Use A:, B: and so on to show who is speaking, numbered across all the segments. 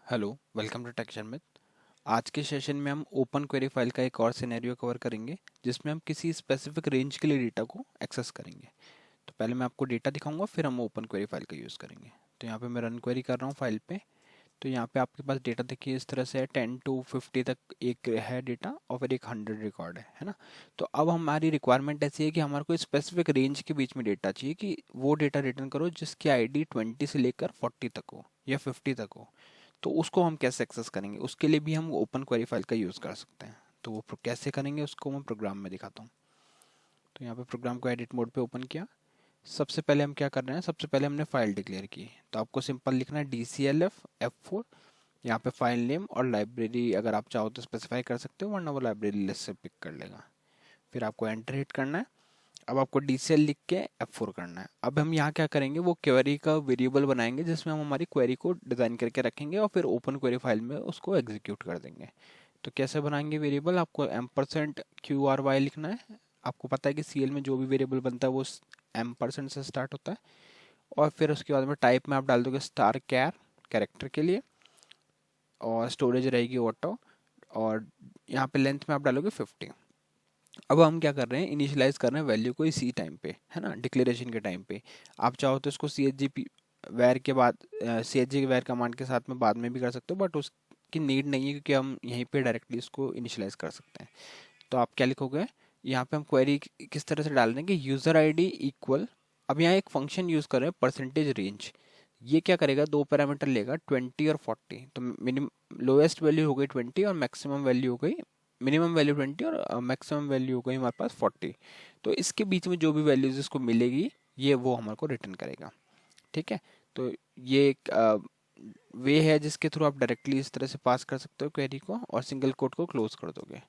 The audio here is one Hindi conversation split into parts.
A: हेलो, वेलकम टू टेक्शन में। आज के सेशन में हम ओपन क्वेरी फाइल का एक और सिनेरियो कवर करेंगे जिसमें हम किसी स्पेसिफिक रेंज के लिए डेटा को एक्सेस करेंगे। तो पहले मैं आपको डेटा दिखाऊंगा, फिर हम ओपन क्वेरी फाइल का यूज़ करेंगे। तो यहाँ पे मैं रन क्वेरी कर रहा हूँ फाइल पे। तो यहाँ पे आपके पास डेटा देखिए इस तरह से है, 10 to 50 तक एक है डेटा और फिर एक 100 रिकॉर्ड है ना। तो अब हमारी रिक्वायरमेंट ऐसी है कि हमारे को स्पेसिफिक रेंज के बीच में डेटा चाहिए कि वो डेटा रिटर्न करो जिसकी आईडी 20 से लेकर 40 तक हो या 50 तक हो। तो उसको हम कैसे एक्सेस करेंगे, उसके लिए भी हम ओपन क्वेरी फाइल का यूज़ कर सकते हैं। तो वो कैसे करेंगे उसको मैं प्रोग्राम में दिखाता हूँ। तो यहाँ पे प्रोग्राम को एडिट मोड पे ओपन किया। सबसे पहले हम क्या कर रहे हैं, सबसे पहले हमने फाइल डिक्लेयर की। तो आपको सिंपल लिखना है DCLF F4। यहाँ पे फाइल नेम और लाइब्रेरी अगर आप चाहो तो स्पेसिफाई कर सकते हो, वरना वो लाइब्रेरी लिस्ट से पिक कर लेगा। फिर आपको एंटर हिट करना है। अब आपको DCL लिख के F4 करना है। अब हम यहाँ क्या करेंगे, वो क्वेरी का वेरिएबल बनाएंगे जिसमें हम हमारी क्वेरी को डिज़ाइन करके रखेंगे और फिर ओपन क्वेरी फाइल में उसको एग्जीक्यूट कर देंगे। तो कैसे बनाएंगे वेरिएबल, आपको $QRY लिखना है। आपको पता है कि CL में जो भी वेरिएबल बनता है वो एम% से स्टार्ट होता है। और फिर उसके बाद में टाइप में आप डाल दोगे स्टार कैरेक्टर के लिए, और स्टोरेज रहेगी ऑटो, और यहाँ पे लेंथ में आप डालोगे 50। अब हम क्या कर रहे हैं, इनिशियलाइज कर रहे हैं वैल्यू को इसी टाइम पे, है ना, डिक्लेरेशन के टाइम पे। आप चाहो तो इसको CHG वैर के बाद CHG वैर कमांड के साथ में बाद में भी कर सकते हो, बट उसकी नीड नहीं है क्योंकि हम यहीं पे डायरेक्टली इसको इनिशियलाइज कर सकते हैं। तो आप क्या लिखोगे, यहाँ पे हम क्वेरी किस तरह से डाल रहे हैं कि यूजर आईडी इक्वल, अब यहाँ एक फंक्शन यूज कर रहे हैं परसेंटेज रेंज। ये क्या करेगा, दो पैरामीटर लेगा 20 और 40। तो मिनिमम लोएस्ट वैल्यू हो गई 20 और मैक्सिमम वैल्यू हो गई, मिनिमम वैल्यू 20 और मैक्सिमम वैल्यू हो गई हमारे पास 40। तो इसके बीच में जो भी वैल्यूज इसको मिलेगी ये वो हमारे को रिटर्न करेगा। ठीक है। तो ये एक वे है जिसके थ्रू आप डायरेक्टली इस तरह से पास कर सकते हो क्वेरी को और सिंगल कोट को क्लोज कर दोगे।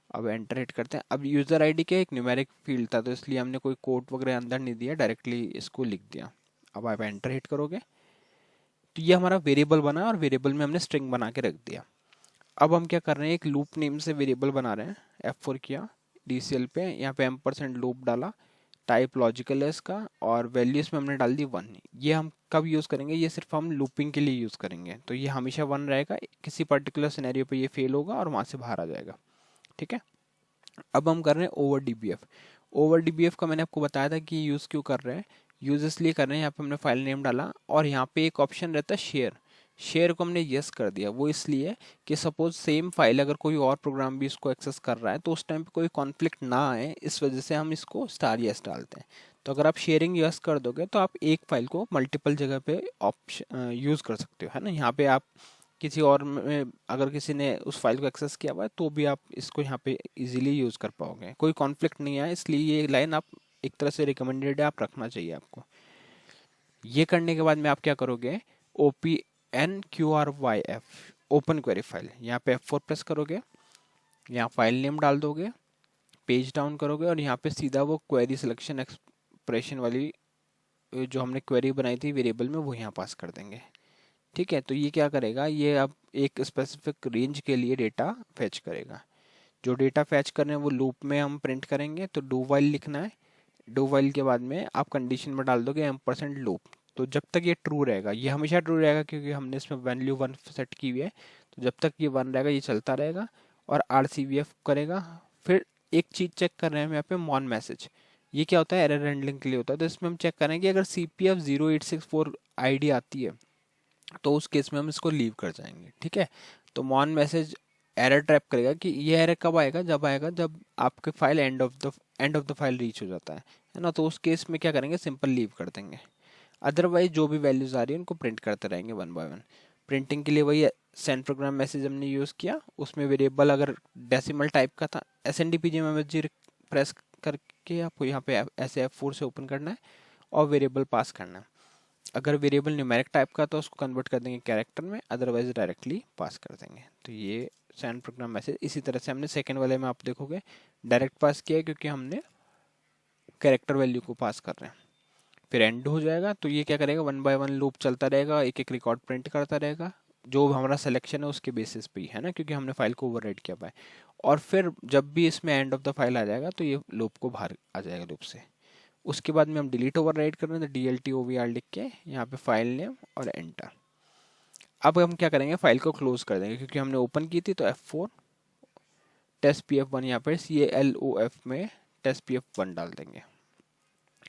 A: अब एंटर हिट करते हैं। अब यूजर आईडी क्या एक न्यूमेरिक फील्ड था, तो इसलिए हमने कोई कोड वगैरह अंदर नहीं दिया, डायरेक्टली इसको लिख दिया। अब आप एंटर हिट करोगे तो ये हमारा वेरिएबल बना और वेरिएबल में हमने स्ट्रिंग बना के रख दिया। अब हम क्या कर रहे हैं, एक लूप नेम से वेरिएबल बना रहे हैं। F4 किया, DCL पे, यहाँ पे एम% लूप डाला, टाइप लॉजिकल है इसका, और वैल्यू इसमें हमने डाल दी 1। ये हम कब यूज़ करेंगे, ये सिर्फ हम लूपिंग के लिए यूज़ करेंगे। तो ये हमेशा 1 रहेगा, किसी पर्टिकुलर सिनेरियो पे ये फेल होगा और वहाँ से बाहर आ जाएगा। ठीक है। अब हम कर रहे हैं ओवर DBF। ओवर DBF का मैंने आपको बताया था कि यूज़ क्यों कर रहे हैं। यूज़ इसलिए कर रहे हैं, यहाँ पे हमने फाइल नेम डाला और यहाँ पे एक ऑप्शन रहता है शेयर। शेयर को हमने यस कर दिया, वो इसलिए कि सपोज सेम फाइल अगर कोई और प्रोग्राम भी इसको एक्सेस कर रहा है तो उस टाइम पे कोई कॉन्फ्लिक्ट ना आए, इस वजह से हम इसको स्टार यस डालते हैं। तो अगर आप शेयरिंग यस कर दोगे तो आप एक फाइल को मल्टीपल जगह पे ऑप्शन यूज़ कर सकते हो, है ना। यहाँ पे आप किसी और में अगर किसी ने उस फाइल को एक्सेस किया हुआ है तो भी आप इसको यहाँ पे इजीली यूज़ कर पाओगे, कोई कॉन्फ्लिक्ट नहीं है। इसलिए ये लाइन आप एक तरह से रिकमेंडेड है, आप रखना चाहिए आपको। ये करने के बाद में आप क्या करोगे, OPNQRYF ओपन क्वेरी फाइल, यहाँ पे F4 प्रेस करोगे, यहाँ फाइल नेम डाल दोगे, पेज डाउन करोगे और यहाँ पे सीधा वो क्वेरी सिलेक्शन एक्सप्रेशन वाली जो हमने क्वेरी बनाई थी वेरिएबल में वो यहाँ पास कर देंगे। ठीक है। तो ये क्या करेगा, ये अब एक स्पेसिफिक रेंज के लिए डेटा फैच करेगा। जो डेटा फैच कर रहे हैं वो लूप में हम प्रिंट करेंगे। तो डू वाइल लिखना है। डू वाइल के बाद में आप कंडीशन में डाल दोगे एम% लूप। तो जब तक ये ट्रू रहेगा, ये हमेशा ट्रू रहेगा क्योंकि हमने इसमें वैल्यू 1 सेट की हुई है। तो जब तक ये 1 रहेगा ये चलता रहेगा और RCVF करेगा। फिर एक चीज़ चेक कर रहे हैं हम यहाँ पे, मॉन मैसेज। ये क्या होता है, एरर हैंडलिंग के लिए होता है। तो इसमें हम चेक करेंगे अगर CPF0864 ID आती है तो उस केस में हम इसको लीव कर जाएंगे। ठीक है। तो मॉन मैसेज एरर ट्रैप करेगा कि ये एरर कब आएगा, जब आएगा जब आपके file end of the file reach हो जाता है ना। तो उस केस में क्या करेंगे, सिंपल लीव कर देंगे। अदरवाइज जो भी वैल्यूज आ रही है उनको प्रिंट करते रहेंगे 1 बाय 1। प्रिंटिंग के लिए वही सेंड प्रोग्राम मैसेज हमने यूज़ किया, उसमें वेरिएबल अगर डेसिमल टाइप का था SNDPGMFG प्रेस करके आपको यहाँ पे ऐसे F4 से ओपन करना है और वेरिएबल पास करना है। अगर वेरिएबल न्यूमेरिक टाइप का तो उसको कन्वर्ट कर देंगे कैरेक्टर में, अदरवाइज डायरेक्टली पास कर देंगे। तो ये सेंड प्रोग्राम मैसेज इसी तरह से हमने सेकंड वाले में आप देखोगे डायरेक्ट पास किया है क्योंकि हमने कैरेक्टर वैल्यू को पास कर रहे हैं। फिर एंड हो जाएगा तो ये क्या करेगा, 1 बाय 1 लूप चलता रहेगा, एक एक रिकॉर्ड प्रिंट करता रहेगा जो हमारा सिलेक्शन है उसके बेसिस पे ही, है ना, क्योंकि हमने फाइल को ओवरराइट किया हुआ है। और फिर जब भी इसमें एंड ऑफ द फाइल आ जाएगा तो ये लूप को बाहर आ जाएगा लूप से। उसके बाद में हम डिलीट ओवरराइट कर रहे हैं तो DLT OVR लिख के यहाँ पे फाइल नेम और एंटर। अब हम क्या करेंगे, फाइल को क्लोज कर देंगे क्योंकि हमने ओपन की थी, तो F4 टेस्ट PF1 यहाँ पर CALOF में टेस्ट PF1 डाल देंगे।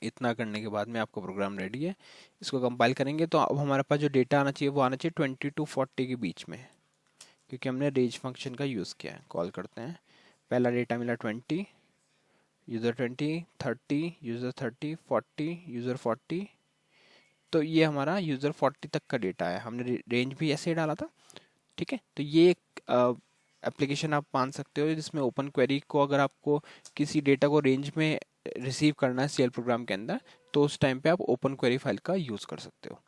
A: इतना करने के बाद में आपका प्रोग्राम रेडी है। इसको कंपाइल करेंगे तो अब हमारे पास जो डेटा आना चाहिए वो आना चाहिए 20 to 40 के बीच में, क्योंकि हमने रेंज फंक्शन का यूज़ किया है। कॉल करते हैं, पहला डेटा मिला 20, यूज़र 20, 30, यूज़र 30, 40, यूज़र 40। तो ये हमारा यूज़र 40 तक का डेटा है, हमने रेंज भी ऐसे ही डाला था। ठीक है, तो ये एक एप्लीकेशन आप मान सकते हो जिसमें ओपन क्वेरी को, अगर आपको किसी डेटा को रेंज में रिसीव करना है CL प्रोग्राम के अंदर, तो उस टाइम पे आप ओपन क्वेरी फाइल का यूज़ कर सकते हो।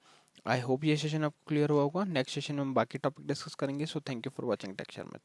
A: आई होप ये सेशन आपको क्लियर हुआ होगा। नेक्स्ट सेशन में हम बाकी टॉपिक डिस्कस करेंगे। So thank you for watching tech Sharma.